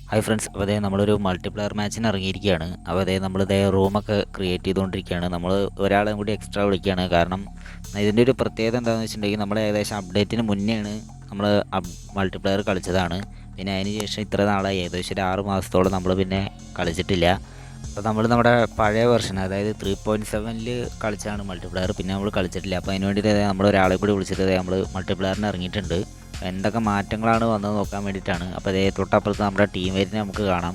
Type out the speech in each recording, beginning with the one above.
Hi friends, അപ്പോൾ അതേ നമ്മളൊരു മൾട്ടിപ്ലെയർ മാച്ചിന് ഇറങ്ങിയിരിക്കുകയാണ്. അപ്പോൾ അതേ നമ്മളിതേ റൂമൊക്കെ ക്രിയേറ്റ് ചെയ്തുകൊണ്ടിരിക്കുകയാണ്. നമ്മൾ ഒരാളെ കൂടി എക്സ്ട്രാ വിളിക്കുകയാണ്. കാരണം ഇതിൻ്റെ ഒരു പ്രത്യേകത എന്താണെന്ന് വെച്ചിട്ടുണ്ടെങ്കിൽ നമ്മൾ ഏകദേശം അപ്ഡേറ്റിന് മുന്നെയാണ് നമ്മൾ മൾട്ടിപ്ലെയർ കളിച്ചതാണ്. പിന്നെ അതിന് ശേഷം ഇത്ര നാളായി, ഏകദേശം ഒരു 6 മാസത്തോളം നമ്മൾ പിന്നെ കളിച്ചിട്ടില്ല. അപ്പോൾ നമ്മൾ നമ്മുടെ പഴയ വെർഷൻ, അതായത് 3.7 കളിച്ചാണ് മൾട്ടിപ്ലെയർ. പിന്നെ നമ്മൾ കളിച്ചിട്ടില്ല. അപ്പോൾ അതിന് വേണ്ടിയിട്ട് നമ്മൾ ഒരാളെ കൂടി വിളിച്ചിട്ട് നമ്മൾ മൾട്ടിപ്ലെയറിന് ഇറങ്ങിയിട്ടുണ്ട്. എന്തൊക്കെ മാറ്റങ്ങളാണ് വന്നത് നോക്കാൻ വേണ്ടിയിട്ടാണ്. അപ്പോൾ അതേ തൊട്ടപ്പുറത്ത് നമ്മുടെ ടീമേറ്റിനെ നമുക്ക് കാണാം.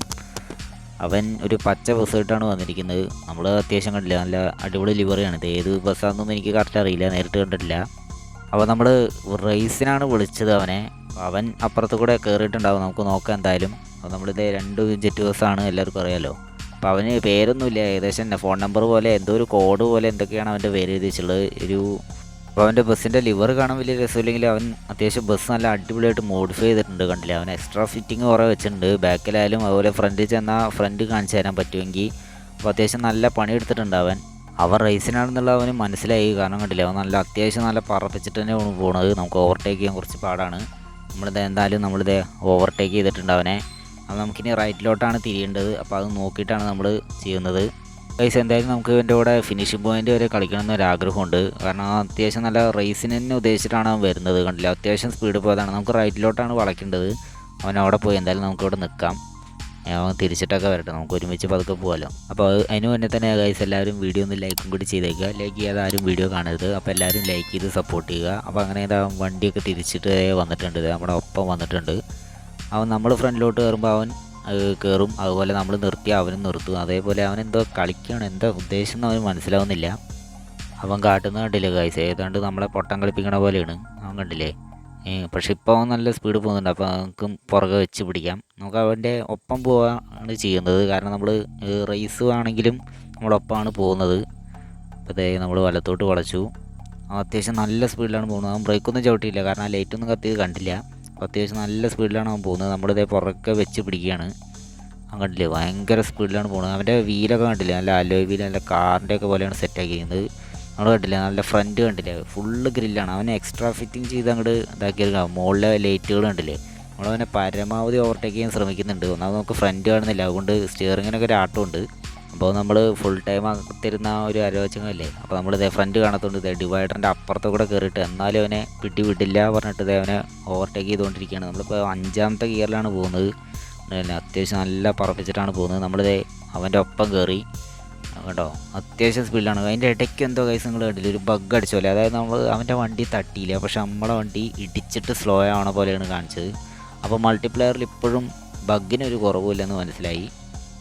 അവൻ ഒരു പച്ച ബസ് ഇട്ടാണ് വന്നിരിക്കുന്നത്. നമ്മൾ അത്യാവശ്യം കണ്ടില്ല, നല്ല അടിപൊളി ലിവറിയാണ്. ഇത് ഏത് ബസ്സാണെന്നൊന്നും എനിക്ക് കറക്റ്റ് അറിയില്ല, നേരിട്ട് കണ്ടിട്ടില്ല. അപ്പോൾ നമ്മൾ റേസിനാണ് വിളിച്ചത് അവനെ. അവൻ അപ്പുറത്ത് കൂടെ കയറിയിട്ടുണ്ടാവും, നമുക്ക് നോക്കാം എന്തായാലും. അപ്പോൾ നമ്മളിത് 2 ജെറ്റ് ബസ്സാണ്, എല്ലാവർക്കും അറിയാമല്ലോ. അപ്പോൾ അവന് പേരൊന്നുമില്ല, ഏകദേശം ഫോൺ നമ്പർ പോലെ എന്തോ ഒരു കോഡ് പോലെ എന്തൊക്കെയാണ് അവൻ്റെ പേര് എഴുതിച്ചുള്ളത്. അപ്പോൾ അവൻ്റെ ബസ്സിൻ്റെ ലിവർ കാണാൻ വലിയ രസമില്ലെങ്കിൽ അവൻ അത്യാവശ്യം ബസ് നല്ല അടിപൊളിയായിട്ട് മോഡിഫൈ ചെയ്തിട്ടുണ്ട്. കണ്ടില്ല, അവൻ എക്സ്ട്രാ ഫിറ്റിങ് കുറേ വെച്ചിട്ടുണ്ട്. ബാക്കിലായാലും അതുപോലെ ഫ്രണ്ടിൽ ചെന്നാൽ ഫ്രണ്ട് കാണിച്ചു തരാൻ പറ്റുമെങ്കിൽ. അപ്പോൾ അത്യാവശ്യം നല്ല പണിയെടുത്തിട്ടുണ്ട് അവൻ റേസിനാണെന്നുള്ള അവന് മനസ്സിലായി. കാരണം കണ്ടില്ല, അവൻ നല്ല അത്യാവശ്യം നല്ല പറപ്പിച്ചിട്ട് തന്നെയാണ് പോകുന്നത്. നമുക്ക് ഓവർടേക്ക് ചെയ്യാൻ കുറച്ച് പാടാണ്. നമ്മളിത് ഓവർടേക്ക് ചെയ്തിട്ടുണ്ട് അവനെ. അപ്പോൾ നമുക്കിനി റൈറ്റിലോട്ടാണ് തിരിയേണ്ടത്. അപ്പോൾ അത് നോക്കിയിട്ടാണ് നമ്മൾ ചെയ്യുന്നത്. ഗൈസ്, എന്തായാലും നമുക്ക് ഇവൻ്റെ കൂടെ ഫിനിഷിംഗ് പോയിൻ്റ് വരെ കളിക്കണമെന്ന് ഒരാഗ്രഹമുണ്ട്. കാരണം അത്യാവശ്യം നല്ല റേസിന് തന്നെ ഉദ്ദേശിച്ചിട്ടാണ് അവൻ വരുന്നത്. കണ്ടില്ല, അത്യാവശ്യം സ്പീഡ് പോയതാണ്. നമുക്ക് റൈറ്റിലോട്ടാണ് വളയ്ക്കേണ്ടത്. അവൻ അവിടെ പോയി എന്തായാലും നമുക്കിവിടെ നിൽക്കാം. അവൻ തിരിച്ചിട്ടൊക്കെ വരട്ടെ, നമുക്ക് ഒരുമിച്ച് പതുക്കെ പോകാമല്ലോ. അപ്പോൾ അതിന് മുന്നേ തന്നെ ഗൈസ്, എല്ലാവരും വീഡിയോ ഒന്ന് ലൈക്കും കൂടി ചെയ്തേക്കുക. ലൈക്ക് ചെയ്യാതെ ആരും വീഡിയോ കാണരുത്. അപ്പോൾ എല്ലാവരും ലൈക്ക് ചെയ്ത് സപ്പോർട്ട് ചെയ്യുക. അപ്പോൾ അങ്ങനെ വണ്ടിയൊക്കെ തിരിച്ചിട്ട് വന്നിട്ടുണ്ട്, നമ്മുടെ ഒപ്പം വന്നിട്ടുണ്ട്. നമ്മൾ ഫ്രണ്ടിലോട്ട് കയറുമ്പോൾ അവൻ കയറും. അതുപോലെ നമ്മൾ നിർത്തി അവനും നിർത്തും. അതേപോലെ അവൻ എന്തോ കളിക്കുകയാണ്, എന്താ ഉദ്ദേശം എന്ന് അവന് മനസ്സിലാവുന്നില്ല. അവൻ കാട്ടുന്ന കണ്ടില്ലേ ഗൈസ്, ഏതാണ്ട് നമ്മളെ പൊട്ടം കളിപ്പിക്കണ പോലെയാണ് അവൻ, കണ്ടില്ലേ. പക്ഷെ ഇപ്പോൾ അവൻ നല്ല സ്പീഡ് പോകുന്നുണ്ട്. അപ്പോൾ നമുക്ക് പുറകെ വെച്ച് പിടിക്കാം. നമുക്ക് അവൻ്റെ ഒപ്പം പോവുകയാണ് ചെയ്യുന്നത്. കാരണം നമ്മൾ റേസ് ആണെങ്കിലും നമ്മളൊപ്പമാണ് പോകുന്നത്. അപ്പോൾ അതേ നമ്മൾ വലത്തോട്ട് വളച്ചു. അത്യാവശ്യം നല്ല സ്പീഡിലാണ് പോകുന്നത്. അവൻ ബ്രേക്കൊന്നും ചവിട്ടിയില്ല, കാരണം ആ ലൈറ്റൊന്നും കത്തിയത് കണ്ടില്ല. അപ്പോൾ അത്യാവശ്യം നല്ല സ്പീഡിലാണ് അവൻ പോകുന്നത്. നമ്മളിതേ പുറക്കെ വെച്ച് പിടിക്കുകയാണ്. അവൻ കണ്ടില്ലേ, ഭയങ്കര സ്പീഡിലാണ് പോകുന്നത്. അവൻ്റെ വീലൊക്കെ കണ്ടില്ലേ, നല്ല അലോയ് വീൽ, നല്ല കാറിൻ്റെ ഒക്കെ പോലെയാണ് സെറ്റാക്കിയിരിക്കുന്നത്. നമ്മൾ കണ്ടില്ല, നല്ല ഫ്രണ്ട് കണ്ടില്ലേ, ഫുള്ള് ഗ്രില്ലാണ്. അവനെ എക്സ്ട്രാ ഫിറ്റിങ് ചെയ്ത് അങ്ങോട്ട് ഇതാക്കിയെടുക്കാം. മുകളിലെ ലൈറ്റുകൾ കണ്ടില്ലേ, നമ്മളവനെ പരമാവധി ഓവർടേക്ക് ചെയ്യാൻ ശ്രമിക്കുന്നുണ്ട്. ഒന്നാമത് നമുക്ക് ഫ്രണ്ട് കാണുന്നില്ല, അതുകൊണ്ട് സ്റ്റിയറിങ്ങിനൊക്കെ ഒരു ആട്ടമുണ്ട്. അപ്പോൾ നമ്മൾ ഫുൾ ടൈം തരുന്ന ഒരു അരോചകമല്ലേ. അപ്പോൾ നമ്മളിതേ ഫ്രണ്ട് കാണാത്തതുകൊണ്ട് ഇതേ ഡിവൈഡറിൻ്റെ അപ്പുറത്ത് കൂടെ കയറിയിട്ട് എന്നാലും അവനെ വിടില്ല പറഞ്ഞിട്ട് ഇതേ അവനെ ഓവർടേക്ക് ചെയ്തുകൊണ്ടിരിക്കുകയാണ്. നമ്മളിപ്പോൾ 5ാമത്തെ ഗിയറിലാണ് പോകുന്നത്. അത്യാവശ്യം നല്ല പറപ്പിച്ചിട്ടാണ് പോകുന്നത്. നമ്മളിതേ അവൻ്റെ ഒപ്പം കയറി കേട്ടോ, അത്യാവശ്യം സ്പീഡിലാണ്. അതിൻ്റെ ഇടയ്ക്ക് എന്തോ കൈസ് നിങ്ങൾ കണ്ടില്ല, ഒരു ബഗ് അടിച്ച പോലെ. അതായത് നമ്മൾ അവൻ്റെ വണ്ടി തട്ടിയില്ല, പക്ഷെ നമ്മളെ വണ്ടി ഇടിച്ചിട്ട് സ്ലോ ആവണ പോലെയാണ് കാണിച്ചത്. അപ്പോൾ മൾട്ടിപ്ലെയറിൽ ഇപ്പോഴും ബഗ്ഗിനൊരു കുറവില്ലെന്ന് മനസ്സിലായി.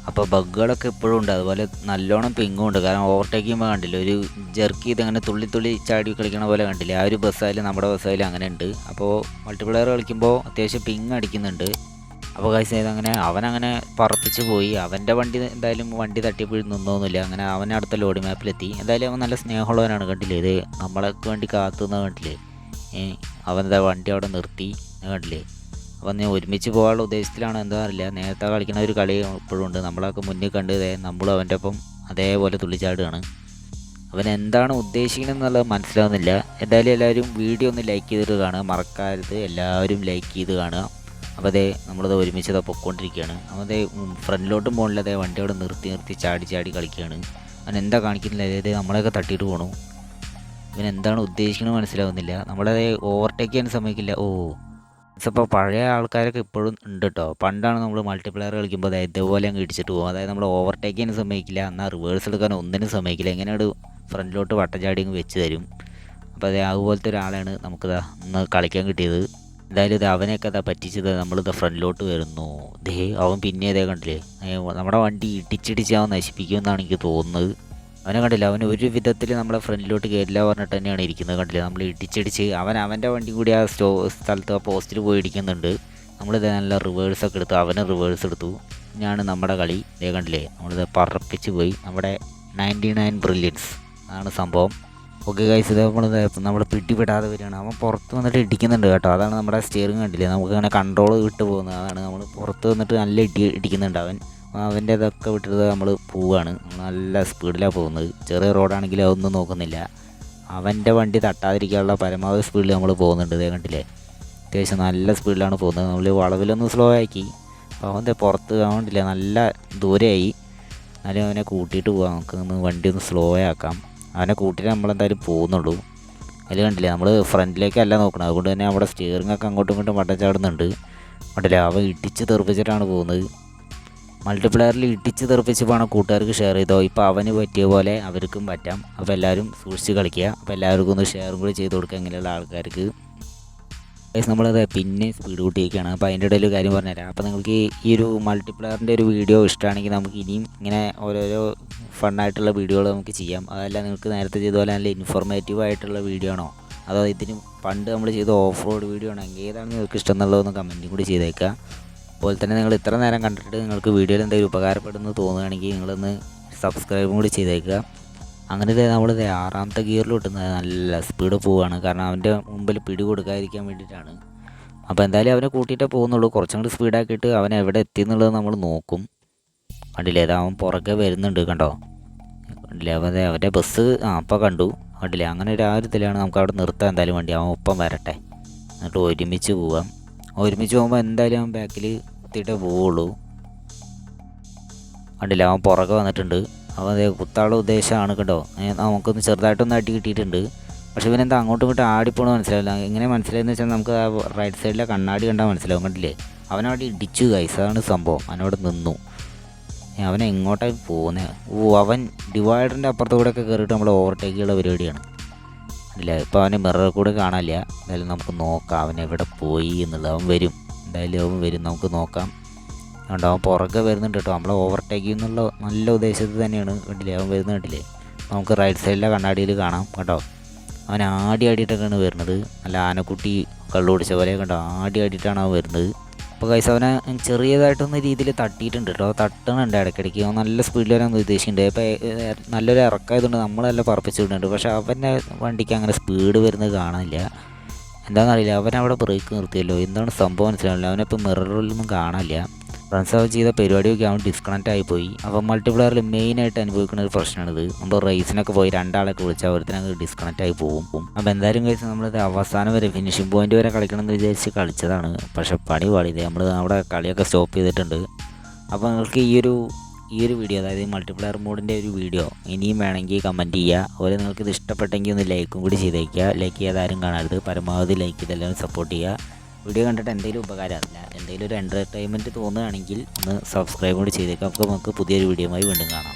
അപ്പോൾ ബഗ്ഗുകളൊക്കെ ഇപ്പോഴും ഉണ്ട്. അതുപോലെ നല്ലോണം പിങ്ങും ഉണ്ട്. കാരണം ഓവർടേക്ക് ചെയ്യുമ്പോൾ കണ്ടില്ല, ഒരു ജെർക്ക് ചെയ്ത് അങ്ങനെ തുള്ളി ചാടി കളിക്കണ പോലെ കണ്ടില്ല. ആ ഒരു ബസ്സായാലും നമ്മുടെ ബസ്സായാലും അങ്ങനെ ഉണ്ട്. അപ്പോൾ മൾട്ടിപ്ലെയർ കളിക്കുമ്പോൾ അത്യാവശ്യം പിങ് അടിക്കുന്നുണ്ട്. അപ്പോൾ ഗൈസ് അങ്ങനെ അവനങ്ങനെ പറപ്പിച്ച് പോയി. അവൻ്റെ വണ്ടി എന്തായാലും വണ്ടി തട്ടിയപ്പോഴും നിന്നൊന്നുമില്ല. അങ്ങനെ അവൻ അടുത്ത ലോഡ് മാപ്പിലെത്തി. എന്തായാലും അവൻ നല്ല സ്നേഹമുള്ളവനാണ്, കണ്ടില്ലേ. ഇത് നമ്മളൊക്കെ വേണ്ടി കാത്തുനിന്ന് കണ്ടില്ലേ. അവനെന്താ വണ്ടി അവിടെ നിർത്തി, കണ്ടില്ലേ. അപ്പോൾ ഞാൻ ഒരുമിച്ച് പോകാനുള്ള ഉദ്ദേശത്തിലാണോ എന്താ അറിയില്ല. നേരത്തെ കളിക്കുന്ന ഒരു കളി ഇപ്പോഴും ഉണ്ട്. നമ്മളൊക്കെ മുന്നിൽ കണ്ട് നമ്മളും അവൻ്റെ ഒപ്പം അതേപോലെ തുള്ളിച്ചാടുകയാണ്. അവൻ എന്താണ് ഉദ്ദേശിക്കുന്നത് എന്നുള്ളത് മനസ്സിലാവുന്നില്ല. എന്തായാലും എല്ലാവരും വീഡിയോ ഒന്ന് ലൈക്ക് ചെയ്തിട്ട് കാണുക, മറക്കരുത്. എല്ലാവരും ലൈക്ക് ചെയ്ത് കാണുക. അപ്പോൾ അതേ നമ്മളത് ഒരുമിച്ച് പൊയ്ക്കൊണ്ടിരിക്കുകയാണ്. അപ്പോൾ ഫ്രണ്ടിലോട്ടും പോകണില്ല, അതേ വണ്ടി അവിടെ നിർത്തി ചാടി കളിക്കുകയാണ്. അവൻ എന്താ കാണിക്കുന്നില്ല, അതായത് നമ്മളെയൊക്കെ തട്ടിയിട്ട് പോകണു. ഇവൻ എന്താണ് ഉദ്ദേശിക്കുന്നത് മനസ്സിലാവുന്നില്ല. നമ്മളത് ഓവർടേക്ക് ചെയ്യാൻ സമ്മതിക്കില്ല. ഇപ്പോൾ പഴയ ആൾക്കാരൊക്കെ ഇപ്പോഴും ഉണ്ട് കേട്ടോ. പണ്ടാണ് നമ്മൾ മൾട്ടിപ്ലെയർ കളിക്കുമ്പോൾ അതായത് ഇതുപോലെ അങ്ങ് ഇടിച്ചിട്ട് പോകും. അതായത് നമ്മൾ ഓവർടേക്ക് ചെയ്യാനും സമ്മതിക്കില്ല, എന്നാൽ റിവേഴ്സ് എടുക്കാൻ ഒന്നിനും സമ്മതിക്കില്ല. എങ്ങനെയാണ് ഫ്രണ്ടിലോട്ട് വട്ടച്ചാടി അങ്ങ് വെച്ച് തരും. അപ്പോൾ അതേ അതുപോലത്തെ ഒരാളാണ് നമുക്കിതാ ഇന്ന് കളിക്കാൻ കിട്ടിയത്. എന്തായാലും അവനെയൊക്കെ പറ്റിച്ചത്. നമ്മളിത് ഫ്രണ്ടിലോട്ട് വരുന്നു. അവൻ പിന്നെ ഇതേ കണ്ടില്ലേ, നമ്മുടെ വണ്ടി ഇടിച്ചിടിച്ച് അവൻ നശിപ്പിക്കുമെന്നാണ് എനിക്ക് തോന്നുന്നത്. അവനെ കണ്ടില്ല, അവൻ ഒരു വിധത്തിൽ നമ്മളെ ഫ്രണ്ടിലോട്ട് കയറില്ല പറഞ്ഞിട്ട് തന്നെയാണ് ഇരിക്കുന്നത്. കണ്ടില്ല, നമ്മൾ ഇടിച്ചിടിച്ച് അവൻ്റെ വണ്ടി കൂടി ആ സ്ഥലത്ത് ആ പോസ്റ്റിൽ പോയി ഇടിക്കുന്നുണ്ട്. നമ്മളിത് നല്ല റിവേഴ്സൊക്കെ എടുത്തു, അവന് റിവേഴ്സ് എടുത്തു. ഇതാണ് നമ്മുടെ കളി. ഇതേ കണ്ടില്ലേ, നമ്മളിത് പറപ്പിച്ച് പോയി. നമ്മുടെ 99 ബ്രില്യൻസ് അതാണ് സംഭവം. ഓക്കെ ഗൈസ്, ഇത് നമ്മൾ പിടിപെടാതെ വരികയാണ്. അവൻ പുറത്ത് വന്നിട്ട് ഇടിക്കുന്നുണ്ട് കേട്ടോ. അതാണ് നമ്മുടെ സ്റ്റിയറിംഗ് കണ്ടില്ലേ, നമുക്ക് അങ്ങനെ കൺട്രോൾ വിട്ട് പോകുന്നത്. അതാണ് നമ്മൾ പുറത്ത് വന്നിട്ട് നല്ല ഇടിക്കുന്നുണ്ട് അവൻ്റെ ഇതൊക്കെ വിട്ടിട്ട് നമ്മൾ പോവുകയാണ്. നല്ല സ്പീഡിലാണ് പോകുന്നത്. ചെറിയ റോഡാണെങ്കിലും അതൊന്നും നോക്കുന്നില്ല. അവൻ്റെ വണ്ടി തട്ടാതിരിക്കാനുള്ള പരമാവധി സ്പീഡിൽ നമ്മൾ പോകുന്നുണ്ട്. ഇതേ കണ്ടില്ലേ, അത്യാവശ്യം നല്ല സ്പീഡിലാണ് പോകുന്നത്. നമ്മൾ വളവിലൊന്ന് സ്ലോ ആക്കി, അപ്പോൾ അവൻ പുറത്ത് കാണില്ല, നല്ല ദൂരെയായി. എന്നാലും അവനെ കൂട്ടിയിട്ട് പോകാം, നമുക്കൊന്ന് വണ്ടി ഒന്ന് സ്ലോ ആക്കാം. അവനെ കൂട്ടിയിട്ട് നമ്മളെന്തായാലും പോകുന്നുള്ളൂ. അതിൽ കണ്ടില്ലേ, നമ്മൾ ഫ്രണ്ടിലേക്കല്ല നോക്കണം, അതുകൊണ്ട് തന്നെ നമ്മുടെ സ്റ്റിയറിംഗ് ഒക്കെ അങ്ങോട്ടും ഇങ്ങോട്ടും വട്ടം ചാടുന്നുണ്ട്. കണ്ടില്ലേ, അവൻ ഇടിച്ച് തെറിപ്പിച്ചിട്ടാണ് പോകുന്നത്. മൾട്ടിപ്ലെയറിൽ ഇടിച്ച് തെറിപ്പിച്ചപ്പോഴാണ് കൂട്ടുകാർക്ക് ഷെയർ ചെയ്തോ. ഇപ്പോൾ അവന് പറ്റിയ പോലെ അവർക്കും പറ്റാം. അപ്പോൾ എല്ലാവരും സൂക്ഷിച്ച് കളിക്കുക. അപ്പോൾ എല്ലാവർക്കും ഒന്ന് ഷെയറും കൂടി ചെയ്ത് കൊടുക്കുക ഇങ്ങനെയുള്ള ആൾക്കാർക്ക്. നമ്മളത് പിന്നെ സ്പീഡ് കൂട്ടിയൊക്കെയാണ്. അപ്പോൾ അതിൻ്റെ ഇടയിൽ ഒരു കാര്യം പറഞ്ഞുതരാം. അപ്പോൾ നിങ്ങൾക്ക് ഈ ഒരു മൾട്ടിപ്ലെയറിൻ്റെ ഒരു വീഡിയോ ഇഷ്ടമാണെങ്കിൽ നമുക്ക് ഇനിയും ഇങ്ങനെ ഓരോരോ ഫണ്ണായിട്ടുള്ള വീഡിയോകൾ നമുക്ക് ചെയ്യാം. അതല്ല നിങ്ങൾക്ക് നേരത്തെ ചെയ്ത പോലെ നല്ല ഇൻഫോർമേറ്റീവ് ആയിട്ടുള്ള വീഡിയോ ആണോ, അതോ ഇതിന് പണ്ട് നമ്മൾ ചെയ്ത ഓഫ് റോഡ് വീഡിയോ ആണോ, ഏതാണ് നിങ്ങൾക്ക് ഇഷ്ടം എന്നുള്ളതൊന്ന് കമൻറ്റും കൂടി ചെയ്തേക്കുക. അതുപോലെ തന്നെ നിങ്ങൾ ഇത്ര നേരം കണ്ടിട്ട് നിങ്ങൾക്ക് വീഡിയോയിൽ എന്തെങ്കിലും ഉപകാരപ്പെടുന്നു തോന്നുകയാണെങ്കിൽ നിങ്ങളൊന്ന് സബ്സ്ക്രൈബും കൂടി ചെയ്തേക്കുക. അങ്ങനെ നമ്മൾ 6ാമത്തെ ഗിയറിലോട്ട് നല്ല സ്പീഡ് പോവുകയാണ്, കാരണം അവൻ്റെ മുമ്പിൽ പിടി കൊടുക്കാതിരിക്കാൻ വേണ്ടിയിട്ടാണ്. അപ്പോൾ എന്തായാലും അവനെ കൂട്ടിയിട്ടേ പോകുന്നുള്ളൂ. കുറച്ചും കൂടി സ്പീഡാക്കിയിട്ട് അവൻ എവിടെ എത്തിയെന്നുള്ളത് നമ്മൾ നോക്കും. കണ്ടില്ലേ, അവൻ പുറകെ വരുന്നുണ്ട്, കണ്ടോ. കണ്ടില്ലേ, അവൻ്റെ ബസ് അപ്പോൾ കണ്ടു. കണ്ടില്ലേ, അങ്ങനെ ഒരു കാര്യത്തിലാണ് നമുക്ക് അവിടെ നിർത്താൻ എന്തായാലും വണ്ടി. അവൻ ഒപ്പം വരട്ടെ, എന്നിട്ട് ഒരുമിച്ച് പോവാം. ഒരുമിച്ച് പോകുമ്പോൾ എന്തായാലും അവൻ ബാക്കിൽ എത്തിയിട്ടേ പോവുള്ളൂ. കണ്ടില്ല, അവൻ പുറകെ വന്നിട്ടുണ്ട്. അവൻ കുത്താനുള്ള ഉദ്ദേശമാണ് കേട്ടോ. നമുക്കൊന്ന് ചെറുതായിട്ടൊന്ന് അടി കിട്ടിയിട്ടുണ്ട്. പക്ഷേ ഇവനെന്താ അങ്ങോട്ടും ഇങ്ങോട്ടും ആടിപ്പോണെന്ന് മനസ്സിലാവില്ല. എങ്ങനെ മനസ്സിലായെന്ന് വെച്ചാൽ നമുക്ക് ആ റൈറ്റ് സൈഡിലെ കണ്ണാടി കണ്ടാൽ മനസ്സിലാവും. കണ്ടില്ലേ, അവനവിടെ ഇടിച്ചു ഗൈസ്, അതാണ് സംഭവം. അവനവിടെ നിന്നു. അവൻ എങ്ങോട്ടായി പോകുന്നത്? അവൻ ഡിവൈഡറിൻ്റെ അപ്പുറത്തുകൂടെയൊക്കെ കയറിയിട്ട് നമ്മൾ ഓവർടേക്ക് ചെയ്യുന്ന പരിപാടിയാണ്. ഇല്ല, ഇപ്പോൾ അവനെ മിററിൽ കൂടെ കാണാനില്ല. എന്തായാലും നമുക്ക് നോക്കാം അവൻ എവിടെ പോയി എന്നുള്ളത്. അവൻ വരും, എന്തായാലും അവൻ വരും, നമുക്ക് നോക്കാം. കണ്ടോ, അവൻ പുറകെ വരുന്നുണ്ട് കേട്ടോ. നമ്മളെ ഓവർടേക്ക് ചെയ്യുന്നുള്ള നല്ല ഉദ്ദേശത്തിൽ തന്നെയാണ്. കണ്ടില്ലേ, അവൻ വരുന്നത് കണ്ടില്ലേ. നമുക്ക് റൈറ്റ് സൈഡിലെ കണ്ണാടിയിൽ കാണാം കേട്ടോ. അവൻ ആടിയിട്ടൊക്കെയാണ് വരുന്നത്. നല്ല ആനക്കുട്ടി കള്ളു പിടിച്ച പോലെ കണ്ടോ, ആടിയിട്ടാണ് അവൻ വരുന്നത്. അപ്പോൾ കൈസ് അവനെ ചെറിയതായിട്ടൊന്ന് രീതിയിൽ തട്ടിയിട്ടുണ്ട് കേട്ടോ. തട്ടണുണ്ട് ഇടയ്ക്കിടയ്ക്ക്. അവൻ നല്ല സ്പീഡിൽ വരാൻ ഉദ്ദേശിക്കുന്നുണ്ട്. ഇപ്പോൾ നല്ലൊരു ഇറക്കായതുകൊണ്ട് നമ്മളെല്ലാം പറപ്പിച്ച് വിടുന്നുണ്ട്. പക്ഷേ അവൻ്റെ വണ്ടിക്ക് അങ്ങനെ സ്പീഡ് വരുന്നത് കാണാനില്ല. എന്താണെന്നറിയില്ല, അവനവിടെ ബ്രേക്ക് നിർത്തിയല്ലോ. എന്താണ് സംഭവം മനസ്സിലാവില്ല. അവനിപ്പോൾ മിററിലൊന്നും കാണാനില്ല. റൺസ് ഔട്ട് ചെയ്ത പരിപാടിയൊക്കെ അവൻ ഡിസ്കണക്റ്റ് ആയിപ്പോയി. അപ്പോൾ മൾട്ടിപ്ലെയറിൽ മെയിനായിട്ട് അനുഭവിക്കുന്ന ഒരു പ്രശ്നമാണിത്. നമ്മൾ റേസിനൊക്കെ പോയി രണ്ടാളൊക്കെ വിളിച്ചാൽ ഒരുത്തിനൊക്കെ ഡിസ്കണക്റ്റ് ആയി പോകും. അപ്പോൾ എന്തായാലും കഴിച്ച് നമ്മളത് അവസാനം വരെ ഫിനിഷിംഗ് പോയിന്റ് വരെ കളിക്കണം എന്ന് വിചാരിച്ച് കളിച്ചതാണ്. പക്ഷേ പണി പാടിയത് നമ്മൾ അവിടെ കളിയൊക്കെ സ്റ്റോപ്പ് ചെയ്തിട്ടുണ്ട്. അപ്പോൾ നിങ്ങൾക്ക് ഈ ഒരു വീഡിയോ, അതായത് മൾട്ടിപ്ലെയർ മോഡിൻ്റെ ഒരു വീഡിയോ ഇനിയും വേണമെങ്കിൽ കമൻറ്റ് ചെയ്യുക. അതുപോലെ നിങ്ങൾക്ക് ഇത് ഇഷ്ടപ്പെട്ടെങ്കിൽ ഒന്ന് ലൈക്കും കൂടി ചെയ്തേക്കുക. ലൈക്ക് ചെയ്യാതെ ആരും കാണരുത്. പരമാവധി ലൈക്ക് ചെയ്തെല്ലാവരും സപ്പോർട്ട് ചെയ്യുക. വീഡിയോ കണ്ടിട്ട് എന്തെങ്കിലും ഉപകാരമില്ല, എന്തെങ്കിലും ഒരു എൻ്റർടൈൻമെൻറ്റ് തോന്നുകയാണെങ്കിൽ ഒന്ന് സബ്സ്ക്രൈബ് കൂടി ചെയ്തേക്കാം. അപ്പോൾ നമുക്ക് പുതിയൊരു വീഡിയോയുമായി വീണ്ടും കാണാം.